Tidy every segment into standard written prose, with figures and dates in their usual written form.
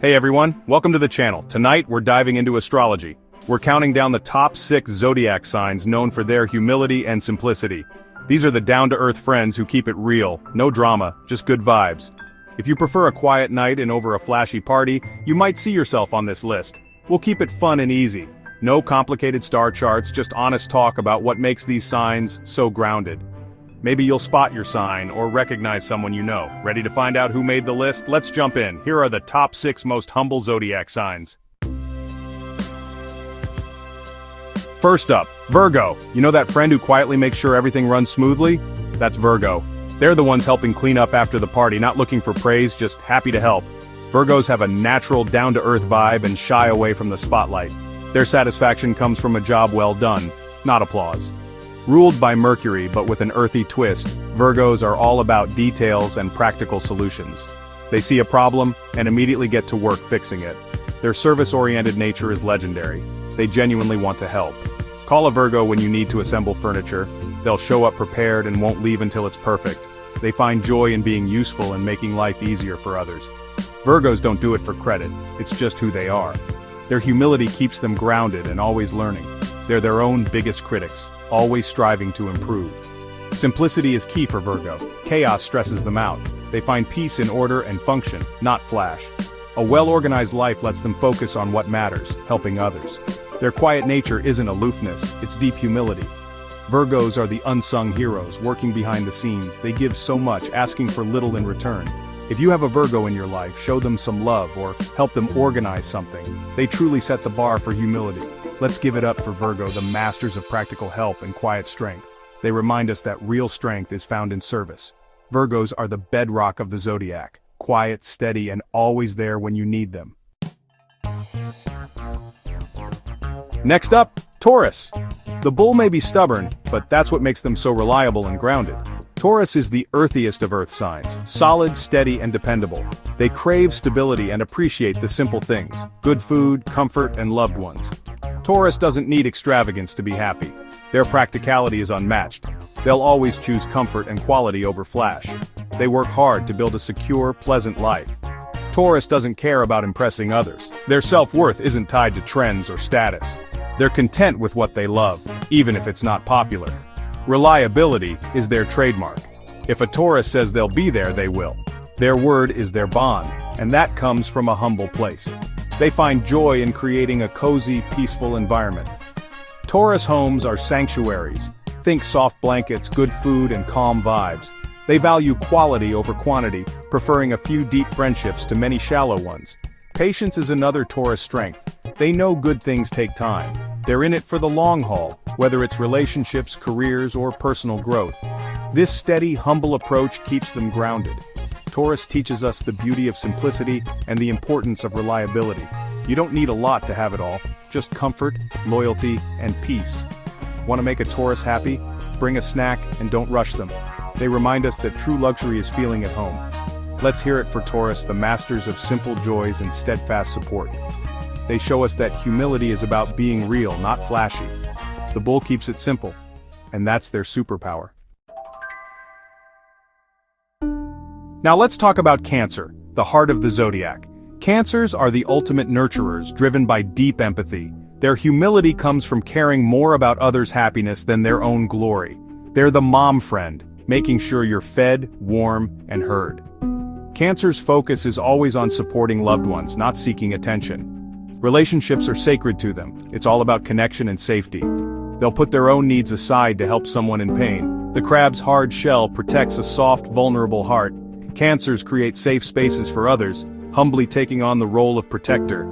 Hey everyone, welcome to the channel. Tonight we're diving into astrology. We're counting down the top 6 zodiac signs known for their humility and simplicity. These are the down-to-earth friends who keep it real, no drama, just good vibes. If you prefer a quiet night and over a flashy party, you might see yourself on this list. We'll keep it fun and easy. No complicated star charts, just honest talk about what makes these signs so grounded. Maybe you'll spot your sign or recognize someone you know. Ready to find out who made the list? Let's jump in. Here are the top 6 most humble zodiac signs. First up, Virgo. You know that friend who quietly makes sure everything runs smoothly? That's Virgo. They're the ones helping clean up after the party, not looking for praise, just happy to help. Virgos have a natural, down-to-earth vibe and shy away from the spotlight. Their satisfaction comes from a job well done, not applause. Ruled by Mercury but with an earthy twist, Virgos are all about details and practical solutions. They see a problem and immediately get to work fixing it. Their service-oriented nature is legendary. They genuinely want to help. Call a Virgo when you need to assemble furniture. They'll show up prepared and won't leave until it's perfect. They find joy in being useful and making life easier for others. Virgos don't do it for credit, it's just who they are. Their humility keeps them grounded and always learning. They're their own biggest critics, always striving to improve. Simplicity is key for Virgo. Chaos stresses them out. They find peace in order and function, not flash. A well-organized life lets them focus on what matters, helping others. Their quiet nature isn't aloofness, it's deep humility. Virgos are the unsung heroes, working behind the scenes. They give so much, asking for little in return. If you have a Virgo in your life, show them some love or help them organize something. They truly set the bar for humility. Let's give it up for Virgo, the masters of practical help and quiet strength. They remind us that real strength is found in service. Virgos are the bedrock of the zodiac, quiet, steady, and always there when you need them. Next up, Taurus. The bull may be stubborn, but that's what makes them so reliable and grounded. Taurus is the earthiest of earth signs, solid, steady, and dependable. They crave stability and appreciate the simple things, good food, comfort, and loved ones. Taurus doesn't need extravagance to be happy. Their practicality is unmatched. They'll always choose comfort and quality over flash. They work hard to build a secure, pleasant life. Taurus doesn't care about impressing others. Their self-worth isn't tied to trends or status. They're content with what they love, even if it's not popular. Reliability is their trademark. If a Taurus says they'll be there, they will. Their word is their bond, and that comes from a humble place. They find joy in creating a cozy, peaceful environment. Taurus homes are sanctuaries. Think soft blankets, good food, and calm vibes. They value quality over quantity, preferring a few deep friendships to many shallow ones. Patience is another Taurus strength. They know good things take time. They're in it for the long haul, whether it's relationships, careers, or personal growth. This steady, humble approach keeps them grounded. Taurus teaches us the beauty of simplicity and the importance of reliability. You don't need a lot to have it all, just comfort, loyalty, and peace. Want to make a Taurus happy? Bring a snack and don't rush them. They remind us that true luxury is feeling at home. Let's hear it for Taurus, the masters of simple joys and steadfast support. They show us that humility is about being real, not flashy. The bull keeps it simple, and that's their superpower. Now let's talk about Cancer, the heart of the zodiac. Cancers are the ultimate nurturers, driven by deep empathy. Their humility comes from caring more about others' happiness than their own glory. They're the mom friend, making sure you're fed, warm, and heard. Cancer's focus is always on supporting loved ones, not seeking attention. Relationships are sacred to them. It's all about connection and safety. They'll put their own needs aside to help someone in pain. The crab's hard shell protects a soft, vulnerable heart. Cancers create safe spaces for others, humbly taking on the role of protector.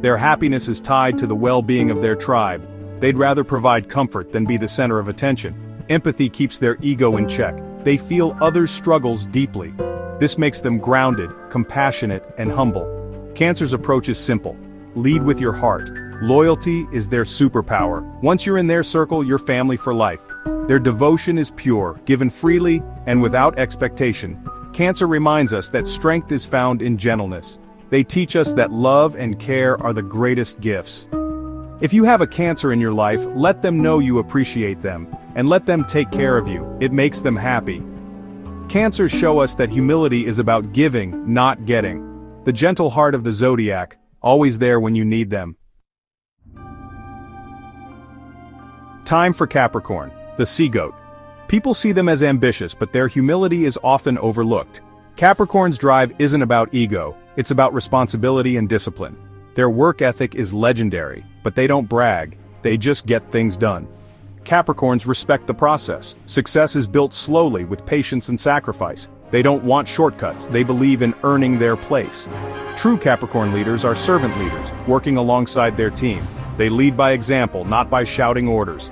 Their happiness is tied to the well-being of their tribe. They'd rather provide comfort than be the center of attention. Empathy keeps their ego in check. They feel others' struggles deeply. This makes them grounded, compassionate, and humble. Cancer's approach is simple. Lead with your heart. Loyalty is their superpower. Once you're in their circle, you're family for life. Their devotion is pure, given freely, and without expectation. Cancer reminds us that strength is found in gentleness. They teach us that love and care are the greatest gifts. If you have a Cancer in your life, let them know you appreciate them, and let them take care of you. It makes them happy. Cancers show us that humility is about giving, not getting. The gentle heart of the zodiac, always there when you need them. Time for Capricorn, the sea goat. People see them as ambitious, but their humility is often overlooked. Capricorn's drive isn't about ego, it's about responsibility and discipline. Their work ethic is legendary, but they don't brag, they just get things done. Capricorns respect the process. Success is built slowly with patience and sacrifice. They don't want shortcuts, they believe in earning their place. True Capricorn leaders are servant leaders, working alongside their team. They lead by example, not by shouting orders.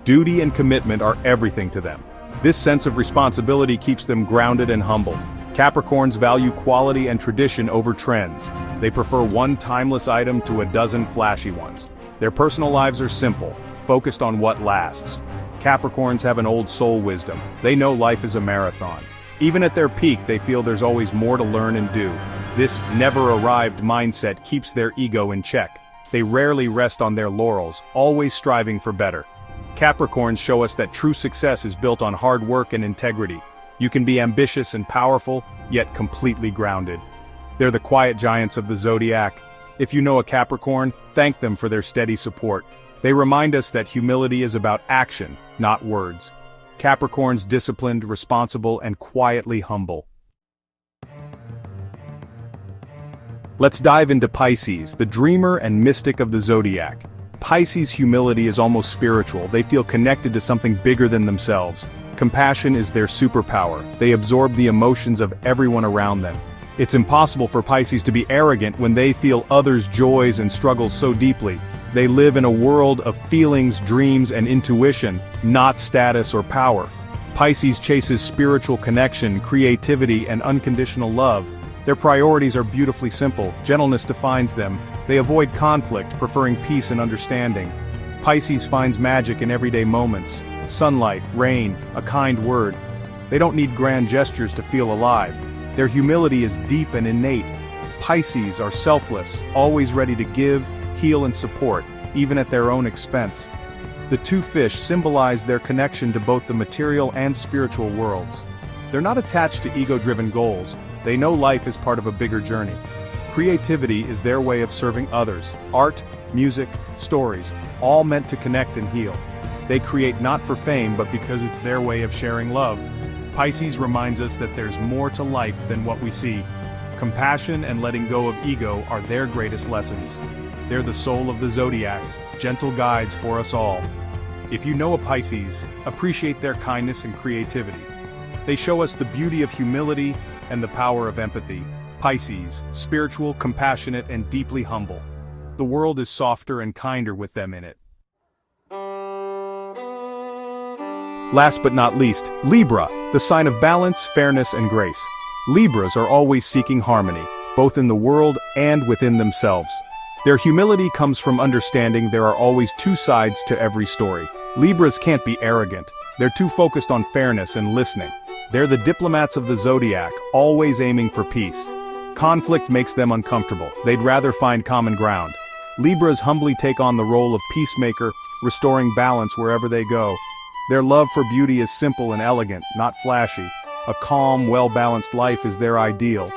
Duty and commitment are everything to them. This sense of responsibility keeps them grounded and humble. Capricorns value quality and tradition over trends. They prefer one timeless item to a dozen flashy ones. Their personal lives are simple, focused on what lasts. Capricorns have an old soul wisdom. They know life is a marathon. Even at their peak, they feel there's always more to learn and do. This never-arrived mindset keeps their ego in check. They rarely rest on their laurels, always striving for better. Capricorns show us that true success is built on hard work and integrity. You can be ambitious and powerful, yet completely grounded. They're the quiet giants of the zodiac. If you know a Capricorn, thank them for their steady support. They remind us that humility is about action, not words. Capricorns disciplined, responsible, and quietly humble. Let's dive into Pisces, the dreamer and mystic of the zodiac. Pisces' humility is almost spiritual. They feel connected to something bigger than themselves. Compassion is their superpower. They absorb the emotions of everyone around them. It's impossible for Pisces to be arrogant when they feel others' joys and struggles so deeply. They live in a world of feelings, dreams, and intuition, not status or power. Pisces chases spiritual connection, creativity, and unconditional love. Their priorities are beautifully simple. Gentleness defines them. They avoid conflict, preferring peace and understanding. Pisces finds magic in everyday moments. Sunlight, rain, a kind word. They don't need grand gestures to feel alive. Their humility is deep and innate. Pisces are selfless, always ready to give, heal, and support, even at their own expense. The two fish symbolize their connection to both the material and spiritual worlds. They're not attached to ego-driven goals. They know life is part of a bigger journey. Creativity is their way of serving others. Art, music, stories, all meant to connect and heal. They create not for fame, but because it's their way of sharing love. Pisces reminds us that there's more to life than what we see. Compassion and letting go of ego are their greatest lessons. They're the soul of the zodiac, gentle guides for us all. If you know a Pisces, appreciate their kindness and creativity. They show us the beauty of humility and the power of empathy. Pisces, spiritual, compassionate, and deeply humble. The world is softer and kinder with them in it. Last but not least, Libra, the sign of balance, fairness, and grace. Libras are always seeking harmony, both in the world and within themselves. Their humility comes from understanding there are always two sides to every story. Libras can't be arrogant. They're too focused on fairness and listening. They're the diplomats of the zodiac, always aiming for peace. Conflict makes them uncomfortable. They'd rather find common ground. Libras humbly take on the role of peacemaker, restoring balance wherever they go. Their love for beauty is simple and elegant, not flashy. A calm, well-balanced life is their ideal.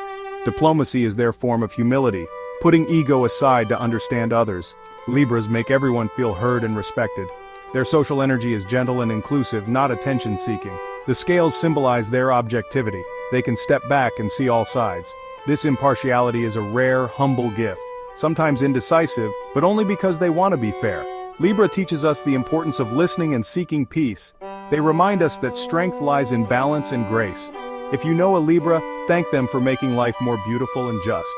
Diplomacy is their form of humility, putting ego aside to understand others. Libras make everyone feel heard and respected. Their social energy is gentle and inclusive, not attention-seeking. The scales symbolize their objectivity. They can step back and see all sides. This impartiality is a rare, humble gift. Sometimes indecisive, but only because they want to be fair. Libra teaches us the importance of listening and seeking peace. They remind us that strength lies in balance and grace. If you know a Libra, thank them for making life more beautiful and just.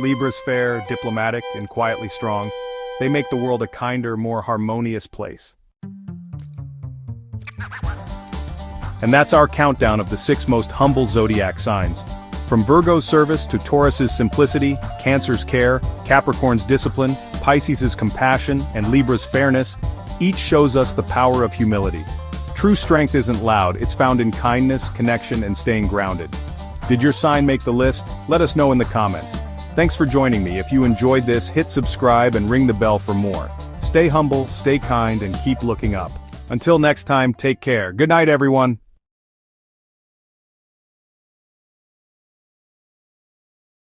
Libra's fair, diplomatic, and quietly strong. They make the world a kinder, more harmonious place. And that's our countdown of the 6 most humble zodiac signs. From Virgo's service to Taurus's simplicity, Cancer's care, Capricorn's discipline, Pisces' compassion, and Libra's fairness, each shows us the power of humility. True strength isn't loud, it's found in kindness, connection, and staying grounded. Did your sign make the list? Let us know in the comments. Thanks for joining me. If you enjoyed this, hit subscribe and ring the bell for more. Stay humble, stay kind, and keep looking up. Until next time, take care. Good night, everyone.